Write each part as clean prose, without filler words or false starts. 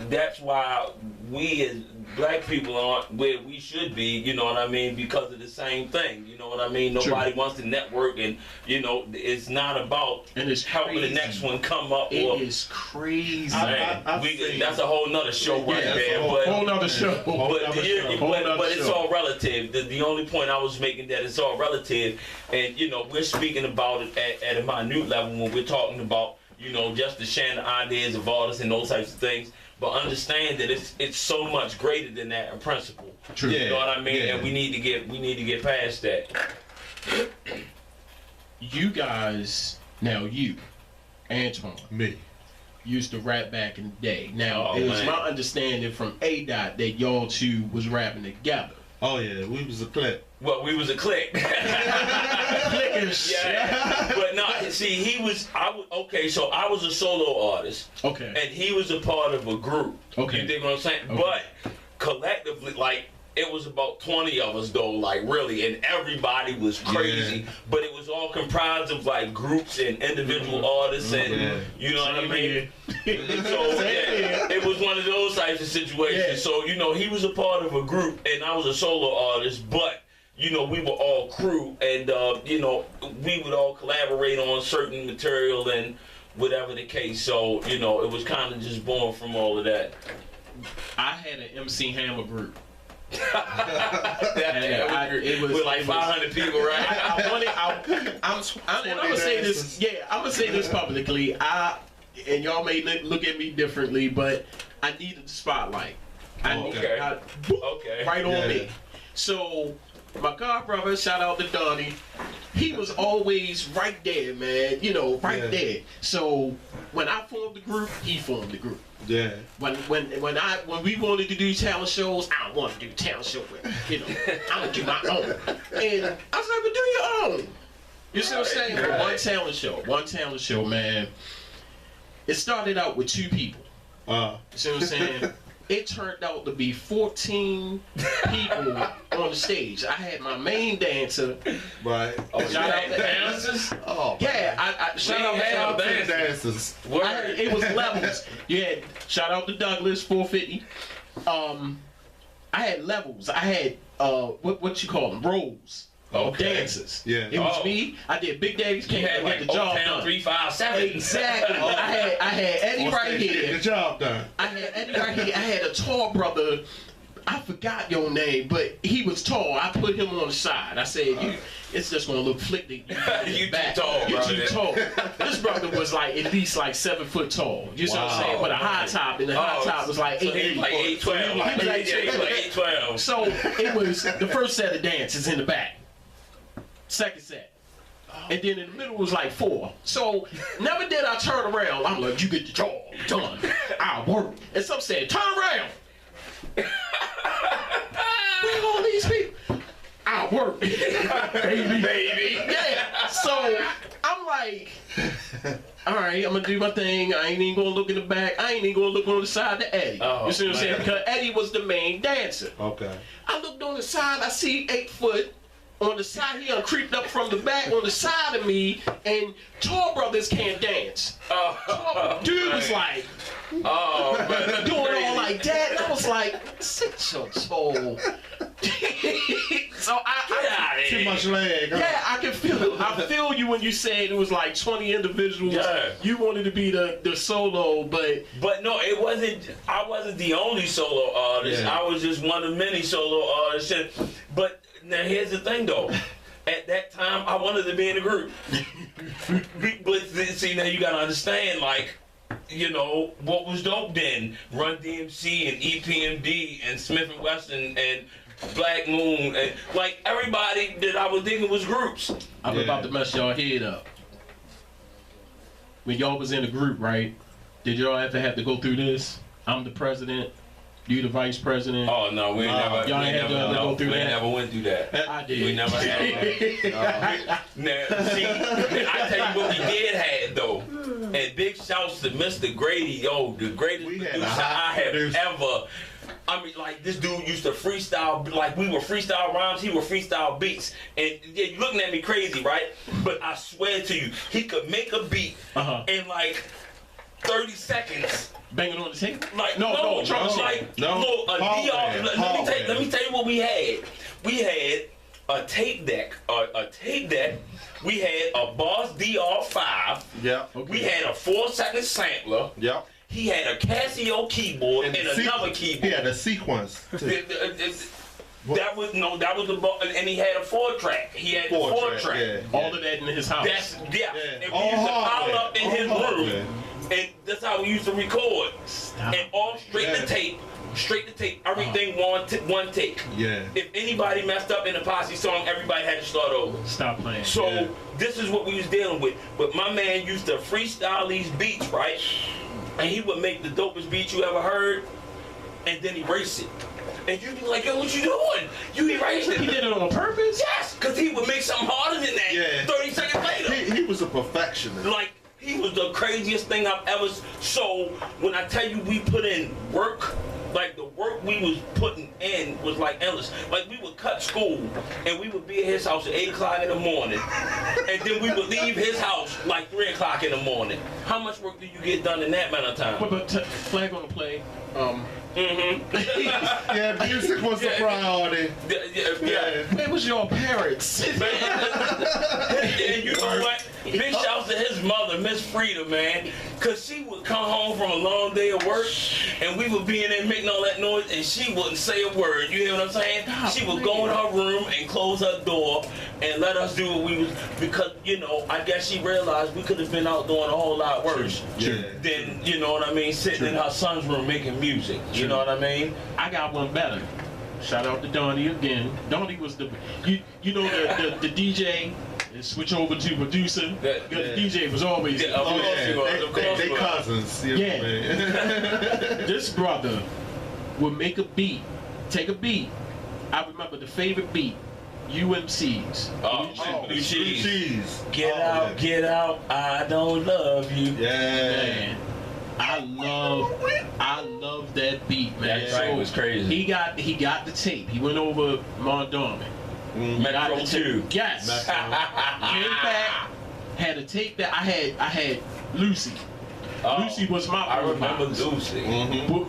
that's why we as black people aren't where we should be, you know what I mean, because of the same thing, you know what I mean. Nobody wants to network, and you know, it's not about helping the next one come up. It is crazy. That's a whole nother show right there. Whole nother show. But it's all relative. The only point I was making that it's all relative, and you know, we're speaking about it at a minute level when we're talking about, you know, just the sharing the ideas of artists and those types of things. But understand that it's so much greater than that in principle. True. You know what I mean? And we need to get past that. You guys, now you, Antoine, me, used to rap back in the day. Now it was my understanding from A-Dot that y'all two was rapping together. Oh yeah, we was a clique. Well, we was a clique. Yeah, but no, see, okay, so I was a solo artist. Okay. And he was a part of a group. Okay. You dig what I'm saying? Okay. But collectively, like, it was about 20 of us though, like really, and everybody was crazy. Yeah. But it was all comprised of like groups and individual artists, and you know what I mean? So yeah, it was one of those types of situations. Yeah. So, you know, he was a part of a group and I was a solo artist, but you know, we were all crew, and you know, we would all collaborate on certain material and whatever the case. So, you know, it was kind of just born from all of that. I had an MC Hammer group. It was with like 500 people, right? I'm gonna say this. Yeah, I'm gonna say this publicly. And y'all may look at me differently, but I needed the spotlight. Right on me. So my god brother, shout out to Donnie, he was always right there, man. You know, there. So when I formed the group, he formed the group. Yeah. When we wanted to do talent shows, I don't want to do talent show with, you know, I'm gonna do my own. And I was like, but do your own. You see what I'm saying? Right. One talent show, man. It started out with 2 people. You see what I'm saying? It turned out to be 14 people on the stage. I had my main dancer. Right. Oh, shout out to dancers? Oh, yeah. I shout out to dancers. It was levels. Yeah. Shout out to Douglas 450. I had levels. I had what you call them, roles. Dancers. Yeah. It was me. I did Big Daddy's King to get the job done. 357. Exactly. I had Eddie right here. Get the job done. I had Eddie right here. I had a tall brother. I forgot your name, but he was tall. I put him on the side. I said, it's just gonna look flick to you back. You're too tall. This brother was like at least like 7 foot tall. You see what I'm saying? But a high top, and the high top was like 8'8". Like 8'12". He was like 8'12". So it was the first set of dances in the back. Second set. And then in the middle was like 4. So never did I turn around. I'm like, you get the job done. I'll work. And some said, turn around. Where all these people? I'll work. baby. Yeah. So I'm like, all right, I'm gonna do my thing. I ain't even gonna look in the back. I ain't even gonna look on the side to Eddie. You see what I'm saying? Because Eddie was the main dancer. Okay. I looked on the side, I see 8 foot. On the side, he creeped up from the back on the side of me, and tall brothers can't dance. Dude was like, doing all like that. And I was like, sit your soul. So I too much leg. Yeah, I feel you when you said it was like 20 individuals. Yeah. You wanted to be the solo, but no, it wasn't. I wasn't the only solo artist. Yeah. I was just one of many solo artists. But now here's the thing though. At that time, I wanted to be in a group. But see, now you gotta understand, like, you know, what was dope then? Run DMC and EPMD and Smith & Wesson and Black Moon and like everybody that I was thinking was groups. I'm about to mess y'all head up. When y'all was in a group, right? Did y'all ever have to go through this? I'm the president. You the vice president? Oh no, we never. Y'all had to go through that. We never went through that. I did. We never had that. Now, see, I tell you what we did have though, and big shouts to Mr. Grady, the greatest producer I have ever. I mean, like, this dude used to freestyle, like, we were freestyle rhymes, he would freestyle beats. And yeah, you're looking at me crazy, right? But I swear to you, he could make a beat in like 30 seconds. Banging on the table? Like No, Charles, like no. a Hall DR. band, Let hall me band. tell you what we had. We had a tape deck. We had a Boss DR5. Yeah. We had a 4-second sampler. Yeah. He had a Casio keyboard and another keyboard. Yeah, the sequence. That was the and he had a 4-track. He had the 4-track. Yeah. all of that in his house. And we used to All hardware. pile up in his All room, hardware. and that's how we used to record. Stop. And all straight Yeah. to tape. Everything one take. Yeah. If anybody messed up in a posse song, everybody had to start over. Stop playing. So Yeah. this is what we was dealing with. But my man used to freestyle these beats, right? And he would make the dopest beat you ever heard, and then erase it. And you'd be like, yo, what you doing? You erased He it. did it on purpose? Yes, because he would make something harder than that Yeah. 30 seconds later. He was a perfectionist. Like, he was the craziest thing I've ever. So when I tell you we put in work, like the work we was putting in was like endless. Like we would cut school and we would be at his house at 8 o'clock in the morning, and then we would leave his house like 3 o'clock in the morning. How much work do you get done in that amount of time? But flag on the play. Yeah, music was a priority. Yeah. Where was your parents? And you know what? Big shouts to his mother, Miss Frida, man. Cause she would come home from a long day of work and we would be in there making all that noise and she wouldn't say a word. You hear what I'm saying? She would go in her room and close her door and let us do what we was, because, you know, I guess she realized we could have been out doing a whole lot worse Yeah. than, you know what I mean, sitting in her son's room making music. You know what I mean? I got one better. Shout out to Donnie again. Donnie was the you know the DJ. And switch over to producer. The DJ was always Yeah, of course he was. Of course They he was. cousins. You know Yeah. what I mean? This brother would make a beat, take a beat. I remember the favorite beat, UMC's. Blue cheese. Cheese. Get Oh, out, yeah. get out, I don't love you. Yeah. Man, I love that beat, man. That track was crazy. He got the tape. He went over Mondawmin. Got Metro the 2. tape. Yes. Metro. Came back, had a tape that I had Lucy. Oh, Lucy was my I remember boss. Lucy.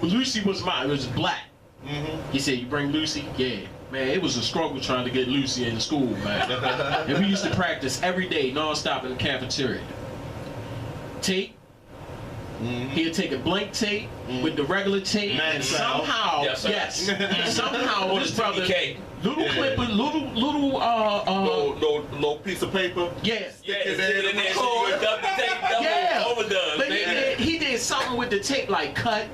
Lucy was mine. It was black. He said, "You bring Lucy?" Yeah. Man, it was a struggle trying to get Lucy into school, man. And we used to practice every day, non-stop in the cafeteria. Tape. He'd take a blank tape with the regular tape, Man, and so- somehow, Yes, sir. somehow Or this the brother, TDK. little Yeah. clip, little Little piece of paper. yeah. Yeah, Stick it sit in in there, the so you record. would dub the tape, double Yeah. overdone. But man. he did something with the tape, like cut,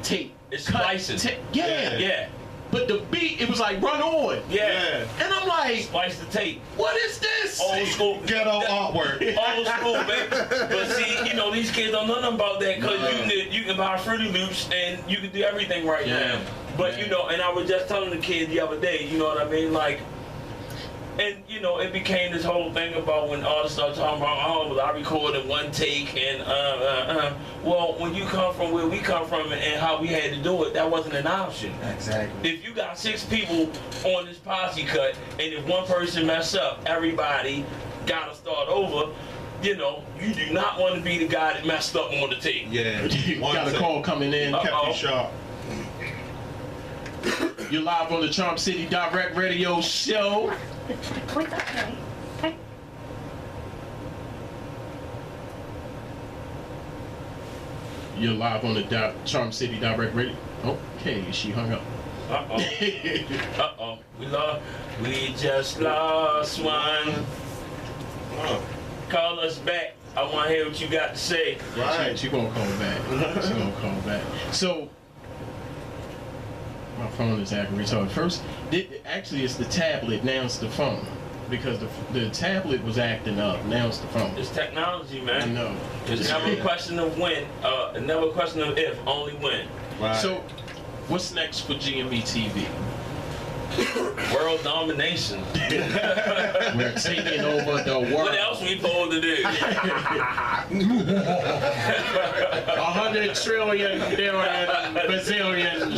tape. It's cut, splicing. tape. Yeah. Yeah, But the beat, it was like run on. yeah. And I'm like, Splice the tape. what is this? Old school. Ghetto artwork. Old school, baby. But see, you know, these kids don't know nothing about that because you can buy Fruity Loops and you can do everything right Yeah. now. But, you know, and I was just telling the kids the other day, you know what I mean? Like, and, you know, it became this whole thing about when artists start talking about, oh, well, I recorded one take and, well, when you come from where we come from and how we had to do it, that wasn't an option. Exactly. If you got 6 people on this posse cut, and if one person mess up, everybody gotta start over. You know, you do not want to be the guy that messed up on the tape. Yeah. You got a One call coming in. kept you sharp. You're live on the Charm City Direct Radio Show. Okay. Okay. You're live on the Charm City Direct Radio. Okay, she hung up. Uh-oh. We just lost one. Oh, Call us back. I want to hear what you got to say. right. She gonna call back. She gonna call back. So my phone is acting retarded. First, actually, it's the tablet. Now it's the phone because the tablet was acting up. Now it's the phone. It's technology, I man. know. It's never a question of when, never a question of if, only when. Right. So, what's next for GME TV? World domination. We're taking over the world. What else we supposed to do? 100 trillion, billion, bazillion,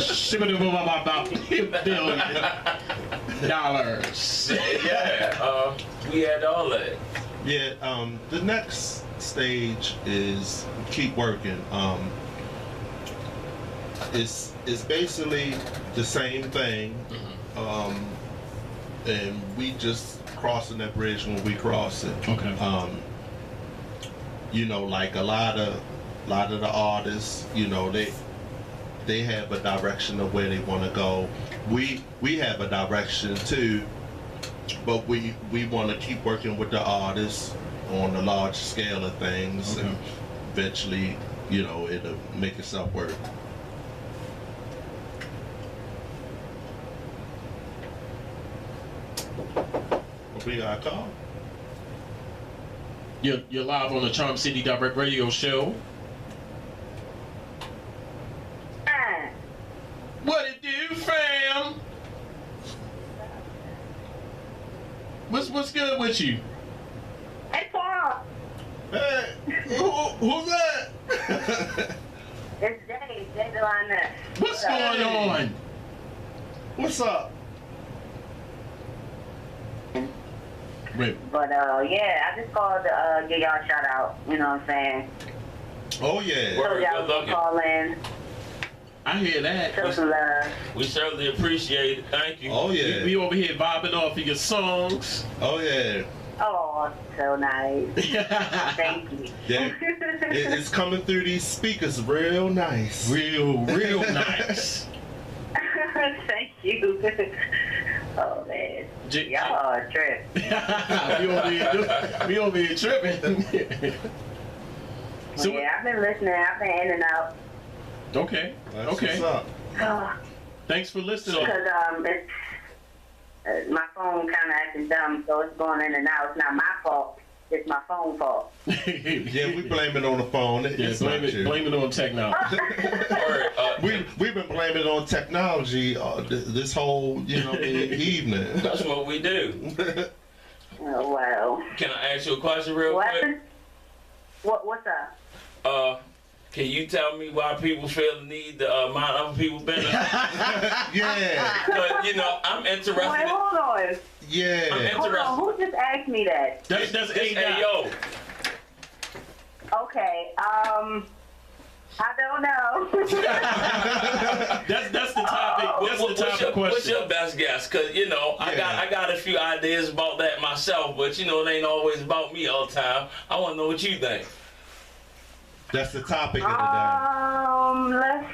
billion dollars. Yeah, we had all that. Yeah, the next stage is keep working. it's basically the same thing, and we just crossing that bridge when we cross it. Okay. You know, like a lot of the artists, you know, they have a direction of where they want to go. We have a direction too, but we want to keep working with the artists on the large scale of things, and eventually, you know, it'll make itself work. We got a call. You're live on the Charm City Direct Radio Show. What it do, fam? What's good with you? Hey, Paul. Hey, who's that? It's Jay Delana. What's going on? What's up? Wait. But, yeah, I just called to give y'all a shout out. You know what I'm saying? Oh yeah. So y'all can call in. I hear that. Show some love. We certainly appreciate it. Thank you. Oh yeah. We over here vibing off of your songs. Oh yeah. Oh, so nice. Thank you. Yeah. It's coming through these speakers real nice. real nice. Thank you. Oh, man. Y'all are tripping. we over here tripping. So, yeah, I've been listening. I've been in and out. Okay. That's Okay. What's up? Thanks for listening. Because it's, my phone kind of acting dumb, so it's going in and out. It's not my fault. It's my phone fault. Yeah, we blame it on the phone. It's blame it on technology. We've been blaming it on technology this whole evening. That's what we do. Oh, wow. Can I ask you a question real quick? What's up? Can you tell me why people feel the need to mind other people's business? Yeah. But I'm interested. Wait, hold on. Yeah. I'm Hold interested. on. Who just asked me that? That's Ayo. Okay. I don't know. That's the topic. That's the topic question. What's your best guess? Cause I got a few ideas about that myself, but it ain't always about me all the time. I want to know what you think. That's the topic of the day. Let's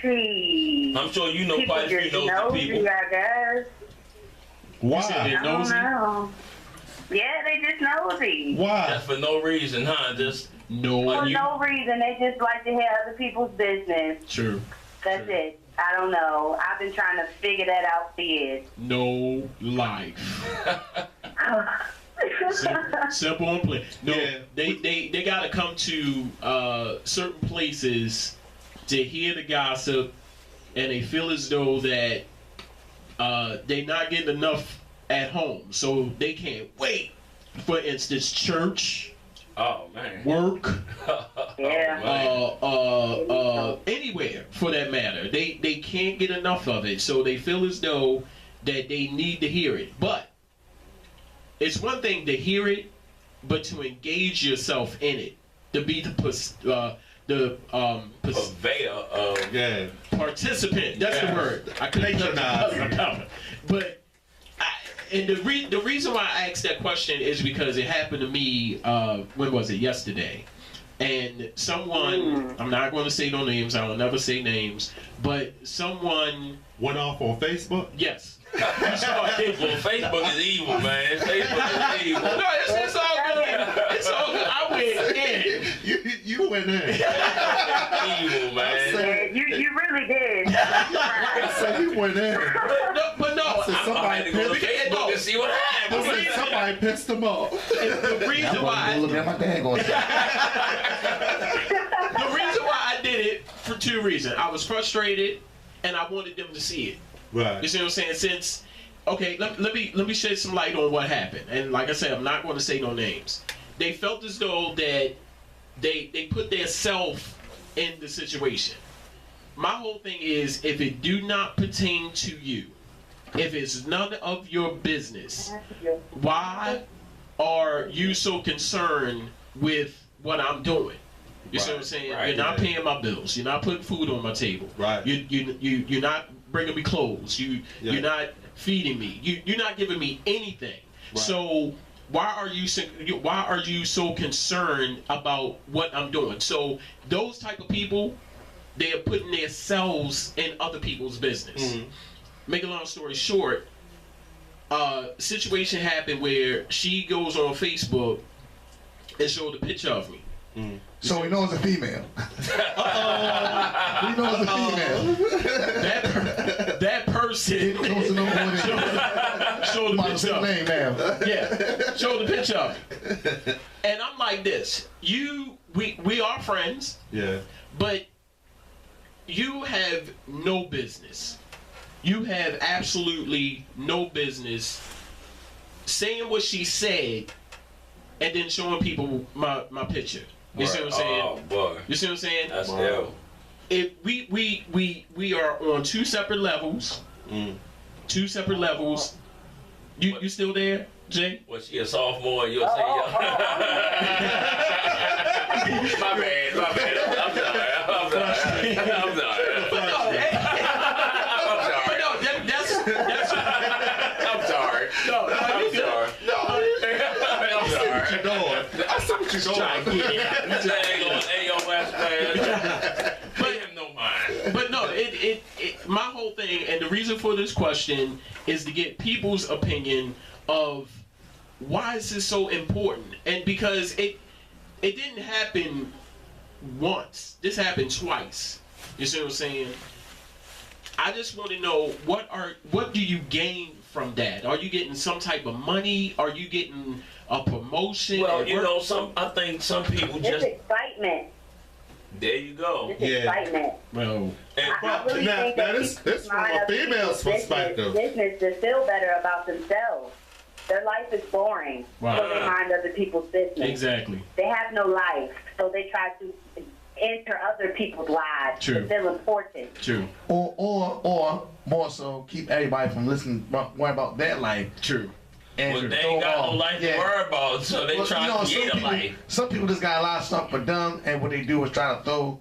see. I'm sure you know People quite a few just nosy people. nosy, I guess. You said Why? they're I don't nosy? know. Yeah, they just nosy. Why? That's for no reason, huh? Just No. For no reason. They just like to hear other people's business. True. That's it. I don't know. I've been trying to figure that out for years. No life. Simple and plain. No, Yeah. they gotta come to certain places to hear the gossip, and they feel as though that they're not getting enough at home, so they can't wait. For instance, church, oh man, work, Yeah. anywhere for that matter. They can't get enough of it, so they feel as though that they need to hear it. But it's one thing to hear it, but to engage yourself in it, to be purveyor of participant. That's the word. I couldn't Patronize. But the reason why I asked that question is because it happened to me. When was it? Yesterday. And someone, I'm not going to say no names. I will never say names. But someone Went off on Facebook? yes. Well, Facebook is evil, man. Facebook is evil. No, it's all good. It's all good. I went in. You went in. Evil, man. Yeah, you really did. I said he went in. But no, I said I somebody had to go to pissed. Facebook and see what happened. I said somebody pissed him off. the reason I'm why looking at my dad going. the reason why I did it for two reasons. I was frustrated, and I wanted them to see it. Right. You see what I'm saying? Since, okay, let me shed some light on what happened. And like I said, I'm not going to say no names. They felt as though that they put their self in the situation. My whole thing is, if it do not pertain to you, if it's none of your business, why are you so concerned with what I'm doing? You see what I'm saying? Right. You're not paying my bills. You're not putting food on my table. Right. You're not bringing me clothes. You're not feeding me. You're not giving me anything. Right. So why are you so concerned about what I'm doing? So those type of people, they are putting themselves in other people's business. Mm-hmm. Make a long story short, situation happened where she goes on Facebook and showed a picture of me. Mm. So we know it's a female. We know it's a female. That person Close enough for it. showed the Might picture say of me. name now. Yeah, showed the picture of me. And I'm like this, we are friends, Yeah. but you have no business. You have absolutely no business saying what she said and then showing people my picture. You see what I'm saying? Oh boy, You see what I'm saying? that's ill. If we are on two separate levels. Mm. Two separate levels. You still there, Jay? Was she a sophomore? And you'll say, yo. My bad. I'm sorry. But no, that's I'm sorry. no, I'm sorry. I'm sorry. I see what you're trying to doing. get it out. Hey, yo, West man. Pay him no mind. But no, it my whole thing, and the reason for this question is to get people's opinion of why is this so important, and because it didn't happen once. This happened twice. You see what I'm saying? I just want to know what do you gain from that? Are you getting some type of money? Are you getting a promotion? Well, you know, I think some people It's just. excitement. There you go. It's Yeah. excitement. Well, And I really now, think now that this people from mind a other female's people's perspective. business to feel better about themselves. Their life is boring, Wow. so they mind other people's business. exactly. They have no life, so they try to enter other people's lives True. to feel important. True. Or more so, keep everybody from listening, worry about their life. True. And Well, to they throw ain't got no off. life to Yeah. worry about, so they Well, try you know, to create a life. some people just got a lot of stuff for them, and what they do is try to throw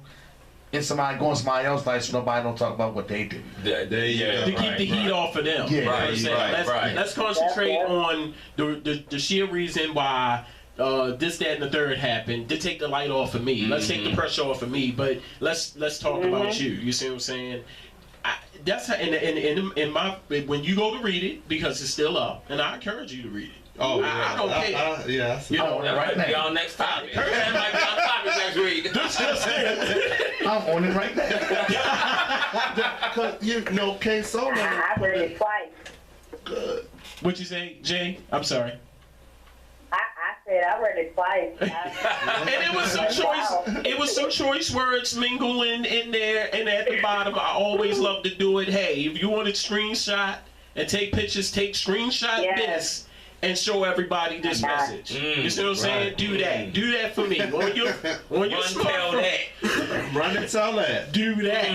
in somebody else's life so nobody don't talk about what they do. There you Yeah. go. To keep the heat off of them. Yeah. You know what I'm Right, saying? right, right. Let's concentrate Yeah. on the sheer reason why this, that, and the third happened. To take the light off of me. Let's take the pressure off of me. But let's talk about you. You see what I'm saying? That's how. In my when you go to read it, because it's still up, and I encourage you to read it. Oh, I don't care. Yeah. You know, That Right might be now. our next topic. That might be our topic next week. I'm on it right now. Cause you know, K Solo. I read it twice. Good. What you say, Jay? I'm sorry. I said I read it twice. And it was some choice. It was some choice words mingling in there, and at the bottom, I always love to do it. Hey, if you want to screenshot and take pictures, take screenshot Yes. this and show everybody this message. You see what I'm saying? right. Do that. Do that for me. On your Run tell smartphone, that. Run and tell that. do that.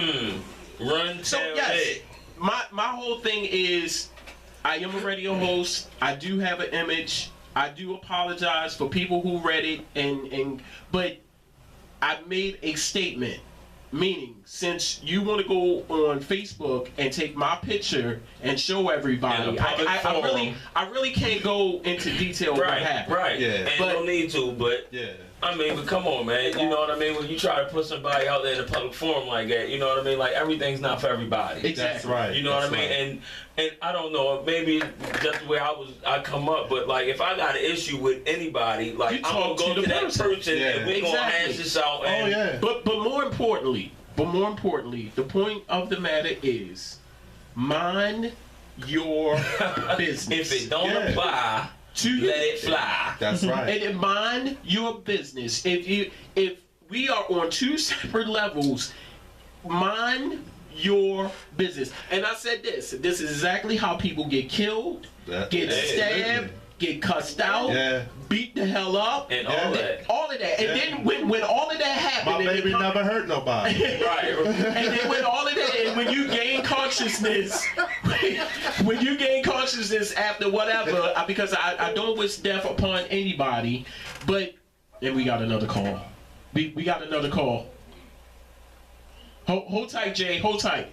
Run So tell yes, that. my whole thing is, I am a radio host. I do have an image. I do apologize for people who read it, but I made a statement, meaning since you want to go on Facebook and take my picture and show everybody, In a public I really can't go into detail what Right, happened. right. Yeah. And But- no need to, but Yeah. I mean, but come on, man. You know what I mean? When you try to put somebody out there in a public forum like that, you know what I mean? Like everything's not for everybody. Exactly. That's right. You know what I That's mean? right. And I don't know, maybe that's the way I come up, but like if I got an issue with anybody, like You I'm gonna talk go to to the that person. person Yeah. and we're gonna Exactly. hash this out. Oh And yeah. But more importantly, the point of the matter is, mind your business. if it don't Yeah. apply, to you. let it fly. That's right. And mind your business. If we are on two separate levels, mind your business. And I said this is exactly how people get killed, get stabbed, get cussed out, Yeah. beat the hell up, And all that. all of that. And then when all of that happened, My and baby it come- never hurt nobody. Right. and then when all of that, and when you gain consciousness, after whatever, because I don't wish death upon anybody, but then we got another call. We got another call. Hold tight, Jay. Hold tight.